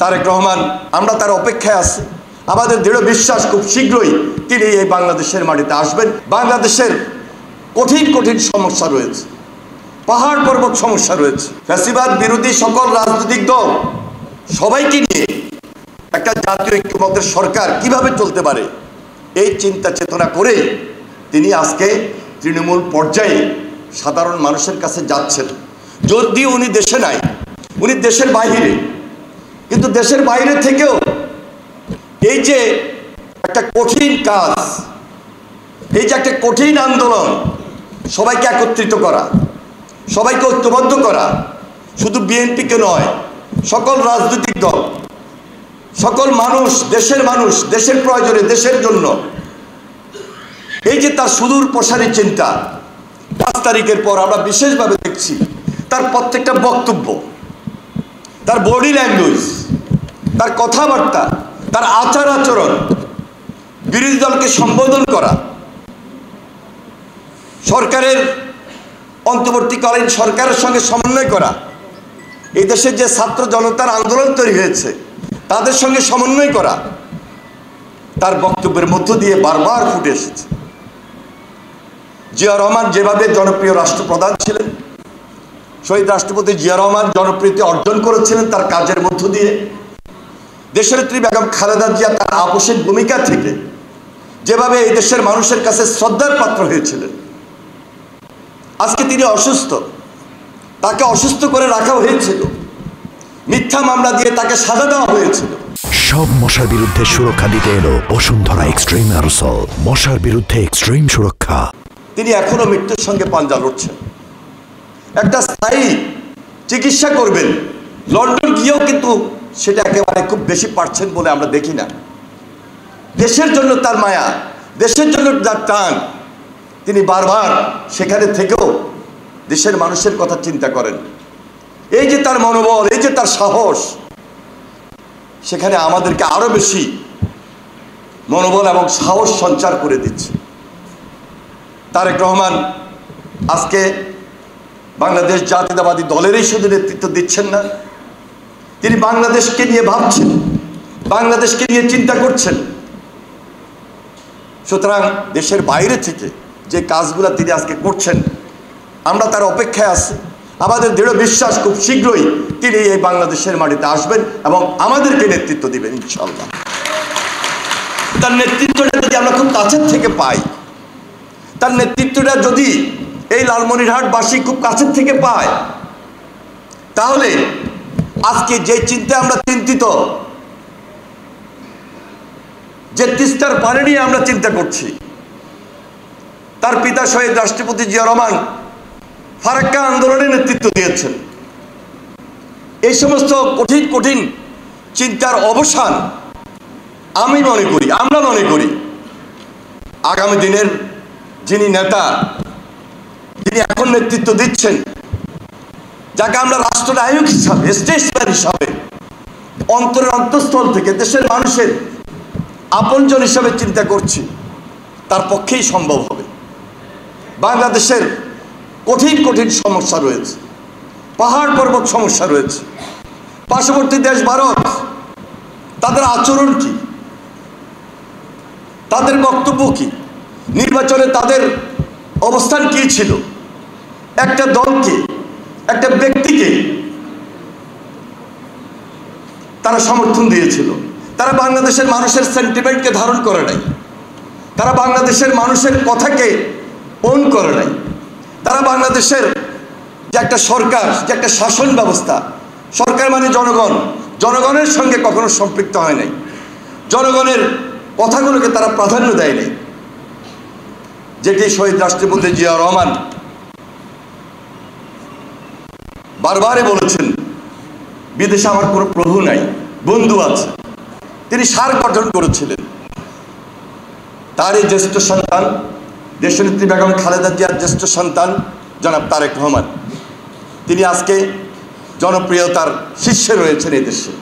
তারেক রহমান, আমরা তার অপেক্ষায় আছি। আমাদের দৃঢ় বিশ্বাস খুব শীঘ্রই তিনি এই বাংলাদেশের মাটিতে আসবেন। বাংলাদেশের কঠিন কঠিন সমস্যা রয়েছে, পাহাড় পর্বত সমস্যা রয়েছে। ফ্যাসিবাদ বিরোধী সকল রাজনৈতিক দল সবাইকে নিয়ে একটা জাতীয় ঐক্যমত্যের সরকার কিভাবে চলতে পারে, এই চিন্তা চেতনা করেই তিনি আজকে তৃণমূল পর্যায়ে সাধারণ মানুষের কাছে যাচ্ছেন। যদিও উনি দেশে নাই, উনি দেশের বাইরে, কিন্তু দেশের বাইরে থেকেও এই যে একটা কঠিন কাজ, এই যে একটা কঠিন আন্দোলন, সবাইকে একত্রিত করা, সবাইকে ঐক্যবদ্ধ করা, শুধু বিএনপিকে নয়, সকল রাজনৈতিক দল, সকল মানুষ, দেশের প্রয়োজনে, দেশের জন্য, এই যে তার সুদূর প্রসারী চিন্তা। 5 তারিখের পর আমরা বিশেষভাবে দেখছি তার প্রত্যেকটা বক্তব্য, তার বডি ল্যাঙ্গুয়েজ, তার কথাবার্তা, তার আচার আচরণ, বিরোধী দলকে সম্বোধন করা, সরকারের অন্তর্বর্তীকালীন সরকারের সঙ্গে সমন্বয় করা, এই দেশের যে ছাত্র জনতার আন্দোলন তৈরি হয়েছে তাদের সঙ্গে সমন্বয় করা, তার বক্তব্যের মধ্য দিয়ে বারবার ফুটে এসেছে। জিয়া রহমান যেভাবে জনপ্রিয় রাষ্ট্রপ্রধান ছিলেন, শহীদ রাষ্ট্রপতি জিয়া রহমান জনপ্রিয়তা অর্জন করেছিলেন তার কাজের মধ্য দিয়ে। দেশনেত্রী বেগম খালেদা জিয়া তার আপোষের ভূমিকা থেকে যেভাবে এই দেশের মানুষের কাছে শ্রদ্ধার পাত্র হয়েছিলেন। আজকে তিনি অসুস্থ, তাকে অসুস্থ করে রাখা হয়েছিল, মিথ্যা মামলা দিয়ে তাকে সাজা দেওয়া হয়েছিল। সব মশার বিরুদ্ধে সুরক্ষা দিতে এলো বসুন্ধরা এক্সট্রিম অ্যারোসল, মশার বিরুদ্ধে এক্সট্রিম সুরক্ষা। তিনি এখনো মৃত্যুর সঙ্গে পাঞ্জা লড়ছেন। একটা স্থায়ী চিকিৎসা করবেন, লন্ডন গিয়েও কিন্তু সেটা একেবারে খুব বেশি পারছেন বলে আমরা দেখি না। দেশের জন্য তার মায়া, দেশের জন্য তার টান, তিনি বারবার সেখানে থেকেও দেশের মানুষের কথা চিন্তা করেন। এই যে তার মনোবল, এই যে তার সাহস, সেখানে আমাদেরকে আরো বেশি মনোবল এবং সাহস সঞ্চার করে দিচ্ছে। তারেক রহমান আজকে বাংলাদেশ জাতীয়তাবাদী দলেরই শুধু নেতৃত্ব দিচ্ছেন না, তিনি বাংলাদেশকে নিয়ে ভাবছেন, বাংলাদেশকে নিয়ে চিন্তা করছেন। সুতরাং দেশের বাইরে থেকে যে কাজগুলো তিনি আজকে করছেন, আমরা তার অপেক্ষায় আছি। আমাদের দৃঢ় বিশ্বাস খুব শীঘ্রই তিনি এই বাংলাদেশের মাটিতে আসবেন এবং আমাদেরকে নেতৃত্ব দিবেন ইনশাআল্লাহ। তার নেতৃত্বটা যদি আমরা খুব কাছের থেকে পাই, তার নেতৃত্বটা যদি এই লালমনিরহাটবাসী খুব কাছের থেকে পায়, তাহলে আজকে যে চিন্তা আমরা চিন্তিত, যে তিস্তার পানি নিয়ে আমরা চিন্তা করছি, তার পিতা শহীদ রাষ্ট্রপতি জিয়া রহমান ফারাক্কা আন্দোলনে নেতৃত্ব দিয়েছেন। এই সমস্ত কঠিন কঠিন চিন্তার অবসান আমি মনে করি, আমরা মনে করি আগামী দিনের যিনি নেতা, যিনি এখন নেতৃত্ব দিচ্ছেন, যাকে আমরা রাষ্ট্রনায়ক হিসাবে, স্টেটসম্যান হিসাবে, অন্তরের অন্তঃস্থল থেকে দেশের মানুষের আপনজন হিসাবে চিন্তা করছি, তার পক্ষেই সম্ভব হবে। বাংলাদেশের কঠিন কঠিন সমস্যা রয়েছে, পাহাড় পর্বত সমস্যা রয়েছে। পার্শ্ববর্তী দেশ ভারত, তাদের আচরণ কি, তাদের বক্তব্য কি, নির্বাচনে তাদের অবস্থান কি ছিল, একটা দলকে, একটা ব্যক্তিকে তারা সমর্থন দিয়েছিল। তারা বাংলাদেশের মানুষের সেন্টিমেন্টকে ধারণ করে নাই, তারা বাংলাদেশের মানুষের কথাকে ওন করে নাই, তারা বাংলাদেশের যে একটা সরকার, যে একটা শাসন ব্যবস্থা, সরকার মানে জনগণ, জনগণের সঙ্গে কখনো সম্পৃক্ত হয় নাই, জনগণের কথাগুলোকে তারা প্রাধান্য দেয় নাই। যেটি শহীদ রাষ্ট্রপতি জিয়া রহমান বারবারে বলেছেন, বিদেশে আমার কোনো প্রভু নাই, বন্ধু আছে। তিনি সার গঠন করেছিলেন। তার এই জ্যেষ্ঠ সন্তান, দেশনেত্রী বেগম খালেদা জিয়ার জ্যেষ্ঠ সন্তান জনাব তারেক রহমান, তিনি আজকে জনপ্রিয়তার শীর্ষে রয়েছেন এই দেশে।